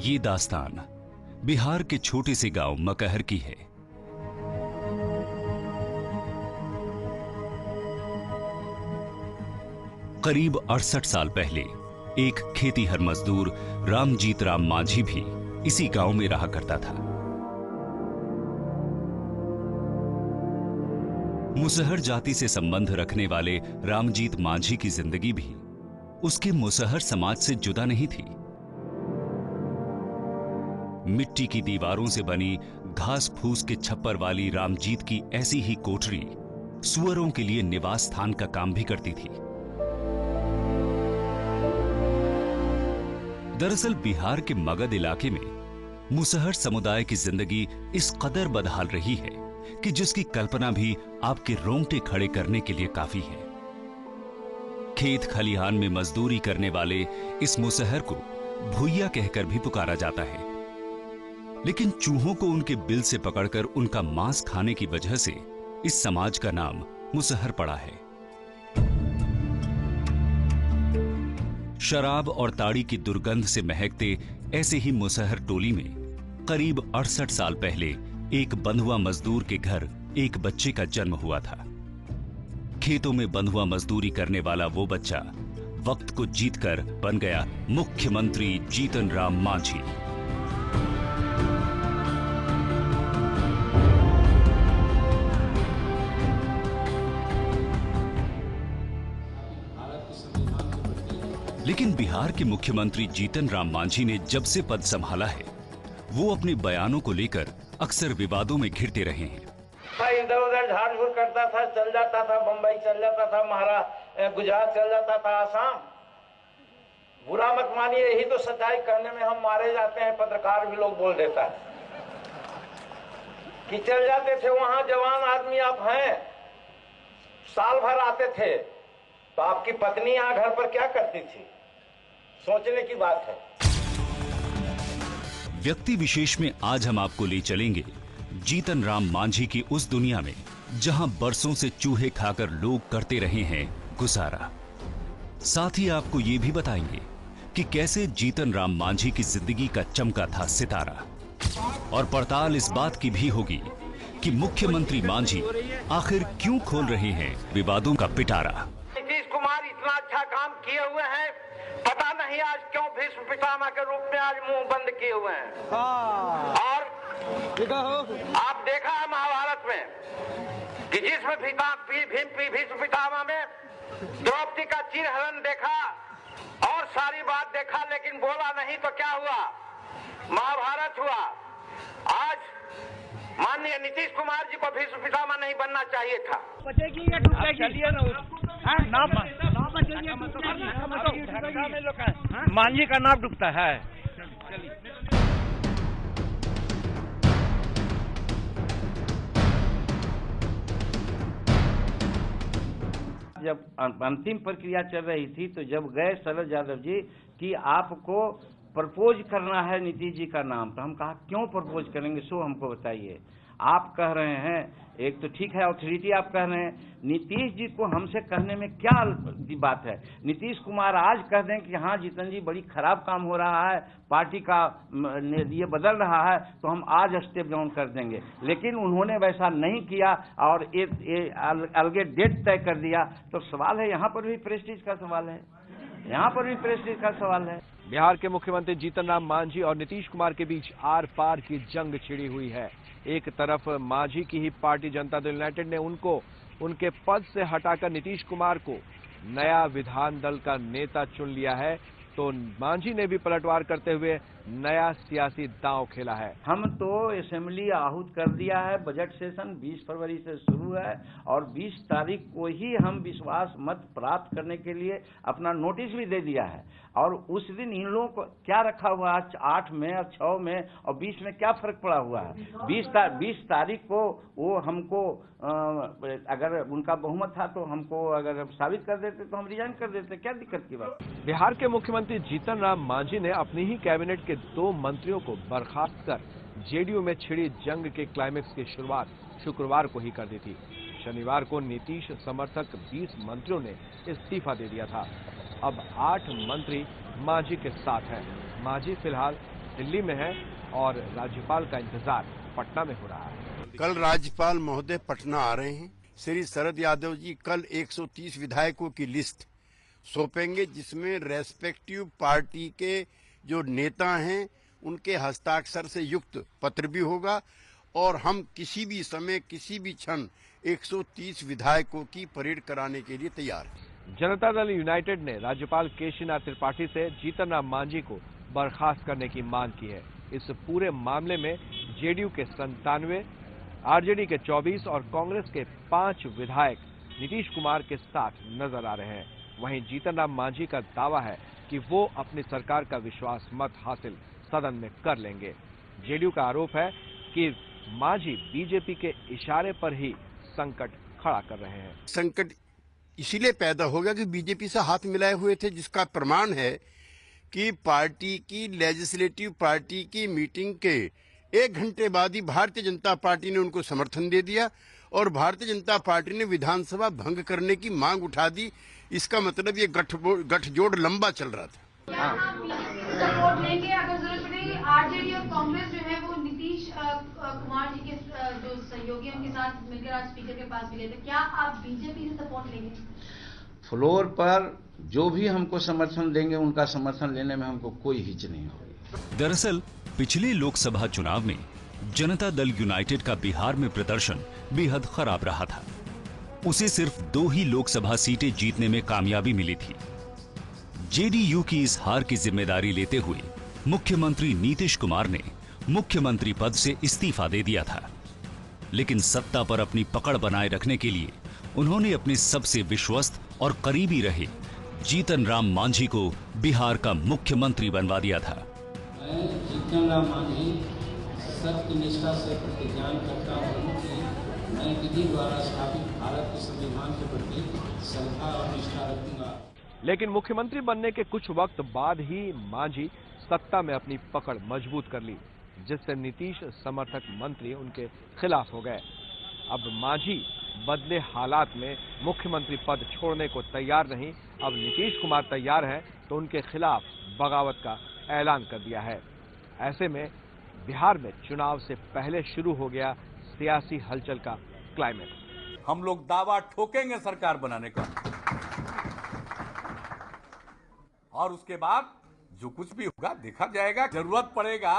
ये दास्तान बिहार के छोटे से गांव मकहर की है। करीब 68 साल पहले एक खेतीहर मजदूर रामजीत राम मांझी भी इसी गांव में रहा करता था। मुसहर जाति से संबंध रखने वाले रामजीत मांझी की जिंदगी भी उसके मुसहर समाज से जुदा नहीं थी। मिट्टी की दीवारों से बनी घास फूस के छप्पर वाली रामजीत की ऐसी ही कोठरी सुअरों के लिए निवास स्थान का काम भी करती थी। दरअसल बिहार के मगध इलाके में मुसहर समुदाय की जिंदगी इस कदर बदहाल रही है कि जिसकी कल्पना भी आपके रोंगटे खड़े करने के लिए काफी है। खेत खलिहान में मजदूरी करने वाले इस मुसहर को भुइया कहकर भी पुकारा जाता है, लेकिन चूहों को उनके बिल से पकड़कर उनका मांस खाने की वजह से इस समाज का नाम मुसहर पड़ा है। शराब और ताड़ी की दुर्गंध से महकते ऐसे ही मुसहर टोली में करीब 68 साल पहले एक बंधुआ मजदूर के घर एक बच्चे का जन्म हुआ था। खेतों में बंधुआ मजदूरी करने वाला वो बच्चा वक्त को जीतकर बन गया मुख्यमंत्री जीतन राम मांझी। लेकिन बिहार के मुख्यमंत्री जीतन राम मांझी ने जब से पद संभाला है, वो अपने बयानों को लेकर अक्सर विवादों में घिरते रहे हैं। इधर उधर झाड़ झूड़ करता था, चल जाता था, बंबई चल जाता था, महाराष्ट्र गुजरात चल जाता था, आसाम। बुरा मत मानिए, यही तो सच्चाई करने में हम मारे जाते हैं। पत्रकार भी लोग बोल देता है कि चल जाते थे वहां। जवान आदमी आप हैं, साल भर आते थे तो आपकी पत्नी यहाँ घर पर क्या करती थी? सोचने की बात है। व्यक्ति विशेष में आज हम आपको ले चलेंगे जीतन राम मांझी की उस दुनिया में जहां बरसों से चूहे खाकर लोग करते रहे हैं गुजारा। साथ ही आपको ये भी बताएंगे कि कैसे जीतन राम मांझी की जिंदगी का चमका था सितारा। और पड़ताल इस बात की भी होगी कि मुख्यमंत्री मांझी आखिर क्यों खोल रहे हैं विवादों का पिटारा। नीतीश कुमार इतना अच्छा काम किए हुए हैं, पता नहीं आज क्यों भीष्म पितामह के रूप में आज मुंह बंद किए हुए हैं। और आप देखा है महाभारत में कि जिसमें भीष्म पितामह में द्रौपदी का चिरहरण देखा और सारी बात देखा, लेकिन बोला नहीं तो क्या हुआ? महाभारत हुआ। आज माननीय नीतीश कुमार जी को भीष्म पितामह नहीं बनना चाहिए था। मांझी का नाम डूबता है। जब अंतिम प्रक्रिया चल रही थी तो जब गए शरद यादव जी कि आपको प्रपोज करना है नीतीश जी का नाम, तो हम कहा क्यों प्रपोज करेंगे, सो हमको बताइए। आप कह रहे हैं, एक तो ठीक है ऑथोरिटी आप कह रहे हैं, नीतीश जी को हमसे कहने में क्या बात है? नीतीश कुमार आज कह दें कि हाँ जीतन जी बड़ी खराब काम हो रहा है, पार्टी का ये बदल रहा है, तो हम आज स्टेप डाउन कर देंगे। लेकिन उन्होंने वैसा नहीं किया और अलगे डेट तय कर दिया। तो सवाल है, यहाँ पर भी प्रेस्टीज का सवाल है, यहाँ पर भी प्रेस्टीज का सवाल है। बिहार के मुख्यमंत्री जीतन राम मांझी और नीतीश कुमार के बीच आर पार की जंग छिड़ी हुई है। एक तरफ मांझी की ही पार्टी जनता दल यूनाइटेड ने उनको उनके पद से हटाकर नीतीश कुमार को नया विधान दल का नेता चुन लिया है, तो मांझी ने भी पलटवार करते हुए नया सियासी दांव खेला है। हम तो असेंबली आहूत कर दिया है, बजट सेशन 20 फरवरी से शुरू है और 20 तारीख को ही हम विश्वास मत प्राप्त करने के लिए अपना नोटिस भी दे दिया है। और उस दिन इन लोगों को क्या रखा हुआ है, 8 में और 6 में और 20 में क्या फर्क पड़ा हुआ है? 20 तारीख को वो हमको अगर उनका बहुमत था तो हमको अगर साबित कर देते तो हम रिजाइन कर देते, क्या दिक्कत की बात? बिहार के मुख्यमंत्री जीतन राम मांझी ने अपनी ही कैबिनेट के 2 मंत्रियों को बर्खास्त कर जेडीयू में छिड़ी जंग के क्लाइमेक्स की शुरुआत शुक्रवार को ही कर दी थी। शनिवार को नीतीश समर्थक 20 मंत्रियों ने इस्तीफा दे दिया था। अब 8 मंत्री मांझी के साथ हैं। मांझी फिलहाल दिल्ली में है और राज्यपाल का इंतजार पटना में हो रहा है। कल राज्यपाल महोदय पटना आ रहे हैं। श्री शरद यादव जी कल 130 विधायकों की लिस्ट सौंपेंगे, जिसमें रेस्पेक्टिव पार्टी के जो नेता हैं उनके हस्ताक्षर से युक्त पत्र भी होगा और हम किसी भी समय किसी भी क्षण 130 विधायकों की परेड कराने के लिए तैयार हैं। जनता दल यूनाइटेड ने राज्यपाल केशरीनाथ त्रिपाठी से जीतन राम मांझी को बर्खास्त करने की मांग की है। इस पूरे मामले में जेडीयू के 97, आरजेडी के 24 और कांग्रेस के 5 विधायक नीतीश कुमार के साथ नजर आ रहे हैं। वहीं जीतन राम मांझी का दावा है कि वो अपनी सरकार का विश्वास मत हासिल सदन में कर लेंगे। जेडीयू का आरोप है कि मांझी बीजेपी के इशारे पर ही संकट खड़ा कर रहे हैं। संकट इसीलिए पैदा हो गया कि बीजेपी से हाथ मिलाए हुए थे, जिसका प्रमाण है कि पार्टी की लेजिस्लेटिव पार्टी की मीटिंग के 1 घंटे बाद ही भारतीय जनता पार्टी ने उनको समर्थन दे दिया और भारतीय जनता पार्टी ने विधानसभा भंग करने की मांग उठा दी। इसका मतलब ये गठजोड़ लंबा चल रहा था। सपोर्ट लेंगे, अगर जरूरत पड़ेगी आरजेडी और कांग्रेस जो है वो नीतीश कुमार जी के जो सहयोगी उनके साथ मिलकर आज स्पीकर के पास मिले थे। क्या आप बीजेपी से सपोर्ट लेंगे? फ्लोर पर जो भी हमको समर्थन देंगे उनका समर्थन लेने में हमको कोई हिच नहीं होगी। दरअसल पिछले लोकसभा चुनाव में जनता दल यूनाइटेड का बिहार में प्रदर्शन बेहद खराब रहा था। उसे सिर्फ 2 ही लोकसभा सीटें जीतने में कामयाबी मिली थी। जेडीयू की इस हार की जिम्मेदारी लेते हुए मुख्यमंत्री नीतीश कुमार ने मुख्यमंत्री पद से इस्तीफा दे दिया था, लेकिन सत्ता पर अपनी पकड़ बनाए रखने के लिए उन्होंने अपने सबसे विश्वस्त और करीबी रहे जीतन राम मांझी को बिहार का मुख्यमंत्री बनवा दिया था। मैं जीतन राम मांझी सत्यनिष्ठा से प्रतिज्ञान करता हूँ कि मैं विधि द्वारा स्थापित भारत के संविधान के प्रति श्रद्धा और निष्ठा रखूंगा। लेकिन मुख्यमंत्री बनने के कुछ वक्त बाद ही मांझी सत्ता में अपनी पकड़ मजबूत कर ली, जिससे नीतीश समर्थक मंत्री उनके खिलाफ हो गए। अब मांझी बदले हालात में मुख्यमंत्री पद छोड़ने को तैयार नहीं। अब नीतीश कुमार तैयार हैं तो उनके खिलाफ बगावत का ऐलान कर दिया है। ऐसे में बिहार में चुनाव से पहले शुरू हो गया सियासी हलचल का क्लाइमेक्स। हम लोग दावा ठोकेंगे सरकार बनाने का और उसके बाद जो कुछ भी होगा देखा जाएगा। जरूरत पड़ेगा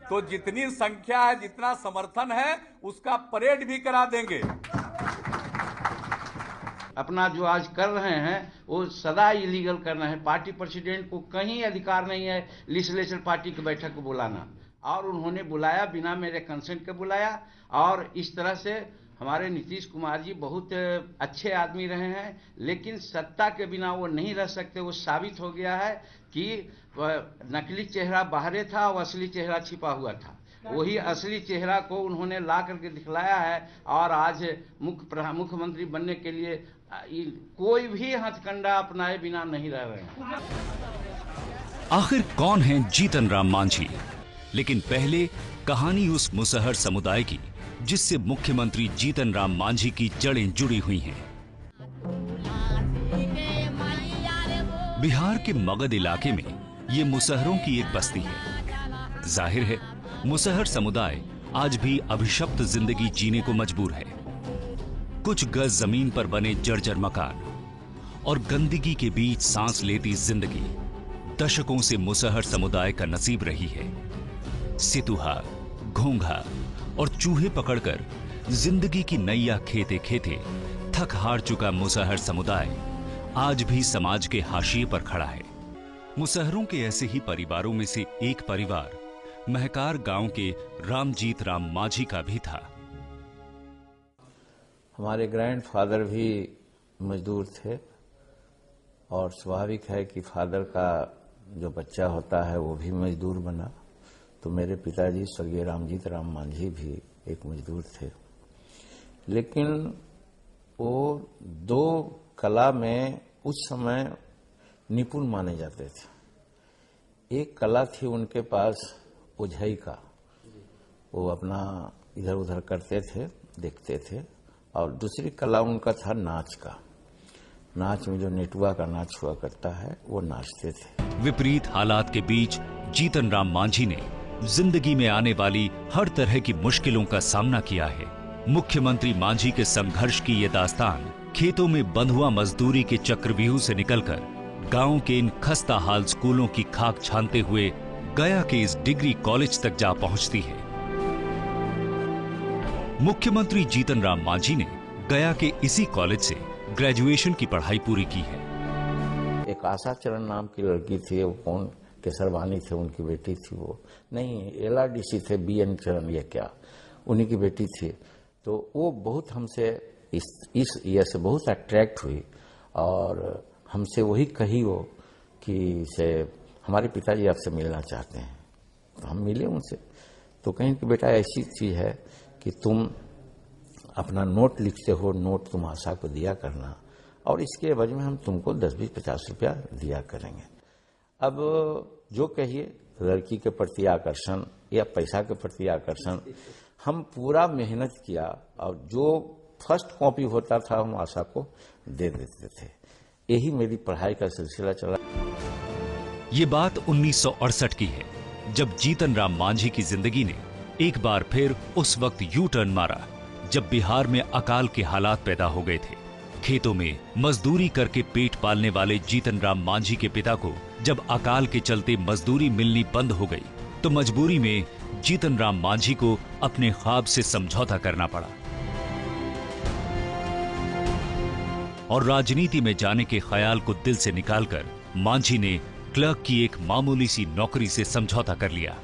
तो जितनी संख्या है, जितना समर्थन है, उसका परेड भी करा देंगे। अपना जो आज कर रहे हैं वो सदा इलीगल कर रहे हैं। पार्टी प्रेसिडेंट को कहीं अधिकार नहीं है लेजिस्लेचर पार्टी की बैठक को बुलाना, और उन्होंने बुलाया बिना मेरे कंसेंट के बुलाया। और इस तरह से हमारे नीतीश कुमार जी बहुत अच्छे आदमी रहे हैं, लेकिन सत्ता के बिना वो नहीं रह सकते। वो साबित हो गया है कि नकली चेहरा बाहरे था और असली चेहरा छिपा हुआ था। वही असली चेहरा को उन्होंने ला करके दिखलाया है और आज मुख्यमंत्री बनने के लिए कोई भी हथकंडा अपनाए बिना नहीं रह रहे हैं। आखिर कौन है जीतन राम मांझी? लेकिन पहले कहानी उस मुसहर समुदाय की जिससे मुख्यमंत्री जीतन राम मांझी की जड़ें जुड़ी हुई हैं। बिहार के मगध इलाके में ये मुसहरों की एक बस्ती है। जाहिर है मुसहर समुदाय आज भी अभिशप्त जिंदगी जीने को मजबूर है। कुछ गज जमीन पर बने जर्जर मकान और गंदगी के बीच सांस लेती जिंदगी दशकों से मुसहर समुदाय का नसीब रही है। सितुहा, घोंघा और चूहे पकड़कर जिंदगी की नैया खेते खेते थक हार चुका मुसहर समुदाय आज भी समाज के हाशिए पर खड़ा है। मुसहरों के ऐसे ही परिवारों में से एक परिवार महकार गांव के रामजीत राम मांझी का भी था। हमारे ग्रैंडफादर भी मजदूर थे और स्वाभाविक है कि फादर का जो बच्चा होता है वो भी मजदूर बना। तो मेरे पिताजी स्वर्गीय रामजीत राम मांझी भी एक मजदूर थे, लेकिन वो 2 कला में उस समय निपुण माने जाते थे। एक कला थी उनके पास ओझाई का, वो अपना इधर उधर करते थे, देखते थे। और दूसरी कला उनका था नाच का। नाच में जो नेटुआ का नाच हुआ करता है वो नाचते थे। विपरीत हालात के बीच जीतन राम मांझी ने जिंदगी में आने वाली हर तरह की मुश्किलों का सामना किया है। मुख्यमंत्री मांझी के संघर्ष की ये दास्तान खेतों में बंधुआ मजदूरी के चक्रव्यूह से निकलकर गांव के इन खस्ता हाल स्कूलों की खाक छानते हुए गया के इस डिग्री कॉलेज तक जा पहुंचती है। मुख्यमंत्री जीतन राम मांझी ने गया के इसी कॉलेज से ग्रेजुएशन की पढ़ाई पूरी की है। एक आशा चरण नाम की लड़की थी, वो कौन केसरवानी थे, उनकी बेटी थी, वो नहीं LRDC थे, BN चरण या क्या, उन्हीं की बेटी थी। तो वो बहुत हमसे इस ईयर से बहुत अट्रैक्ट हुई और हमसे वही कही वो कि से हमारे पिताजी आपसे मिलना चाहते हैं। तो हम मिले उनसे, तो कहीं कि बेटा ऐसी चीज है कि तुम अपना नोट लिखते हो, नोट तुम आशा को दिया करना और इसके एवज में हम तुमको 10-20-50 रुपया दिया करेंगे। अब जो कहिए, लड़की के प्रति आकर्षण या पैसा के प्रति आकर्षण, हम पूरा मेहनत किया और जो फर्स्ट कॉपी होता था हम आशा को दे देते थे। यही मेरी पढ़ाई का सिलसिला चला। ये बात 1968 की है, जब जीतन राम मांझी की जिंदगी ने एक बार फिर उस वक्त यू टर्न मारा जब बिहार में अकाल के हालात पैदा हो गए थे। खेतों में मजदूरी करके पेट पालने वाले जीतन राम मांझी के पिता को जब अकाल के चलते मजदूरी मिलनी बंद हो गई तो मजबूरी में जीतन राम मांझी को अपने ख्वाब से समझौता करना पड़ा और राजनीति में जाने के ख्याल को दिल से निकालकर मांझी ने क्लर्क की एक मामूली सी नौकरी से समझौता कर लिया।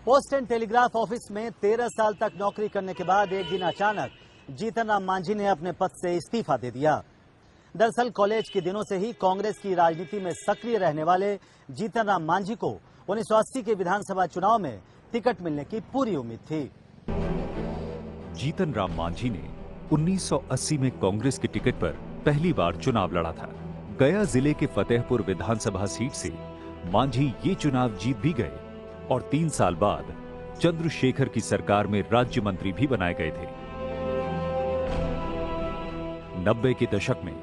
पोस्ट एंड टेलीग्राफ ऑफिस में 13 साल तक नौकरी करने के बाद एक दिन अचानक जीतन राम मांझी ने अपने पद से इस्तीफा दे दिया। दरअसल कॉलेज के दिनों से ही कांग्रेस की राजनीति में सक्रिय रहने वाले जीतन राम मांझी को 1980 के विधानसभा चुनाव में टिकट मिलने की पूरी उम्मीद थी। जीतन राम मांझी ने 1980 में कांग्रेस की टिकट पर पहली बार चुनाव लड़ा था। गया जिले के फतेहपुर विधानसभा सीट से मांझी ये चुनाव जीत भी गए और 3 साल बाद चंद्रशेखर की सरकार में राज्य मंत्री भी बनाए गए थे। 90 के दशक में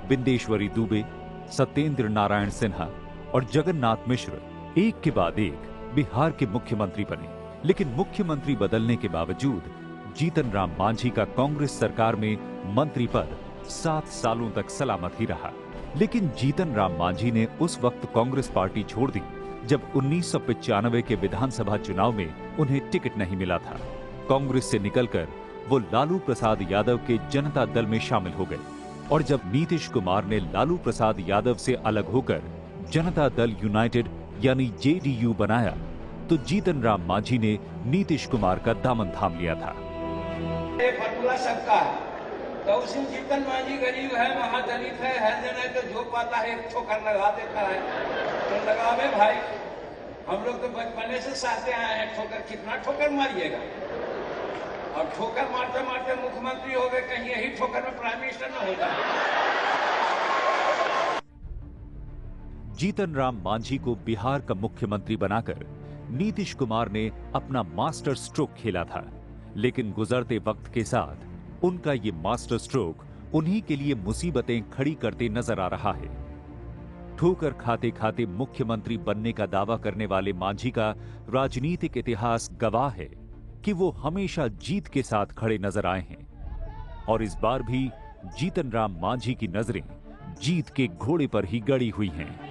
बिंदेश्वरी दुबे, सत्येंद्र नारायण सिन्हा और जगन्नाथ मिश्र एक के बाद एक बिहार के मुख्यमंत्री बने, लेकिन मुख्यमंत्री बदलने के बावजूद जीतन राम मांझी का कांग्रेस सरकार में मंत्री पद 7 सालों तक सलामत ही रहा। लेकिन जीतन राम मांझी ने उस वक्त कांग्रेस पार्टी छोड़ दी जब 1995 के विधानसभा चुनाव में उन्हें टिकट नहीं मिला था। कांग्रेस से निकलकर वो लालू प्रसाद यादव के जनता दल में शामिल हो गए और जब नीतीश कुमार ने लालू प्रसाद यादव से अलग होकर जनता दल यूनाइटेड यानी JDU बनाया तो जीतन राम मांझी ने नीतीश कुमार का दामन थाम लिया था। फॉर्मूला सबका है, तो उसी जीतन मांझी गरीब है, महादलित है, हर जगह तो जो पाता है एक ठोकर लगा देता है। तो लगावे भाई, हम लोग तो बचपने से साथे आए हैं, ठोकर कितना ठोकर मारिएगा, और ठोकर मारते मारते मुख्यमंत्री हो गए, कहीं यही ठोकर में प्राइम मिनिस्टर न हो जाए। जीतन राम मांझी को बिहार का मुख्यमंत्री बनाकर नीतीश कुमार ने अपना मास्टर स्ट्रोक खेला था, लेकिन गुजरते वक्त के साथ उनका ये मास्टर स्ट्रोक उन्हीं के लिए मुसीबतें खड़ी करते नजर आ रहा है। ठोकर खाते खाते मुख्यमंत्री बनने का दावा करने वाले मांझी का राजनीतिक इतिहास गवाह है कि वो हमेशा जीत के साथ खड़े नजर आए हैं और इस बार भी जीतन राम मांझी की नजरें जीत के घोड़े पर ही गड़ी हुई हैं।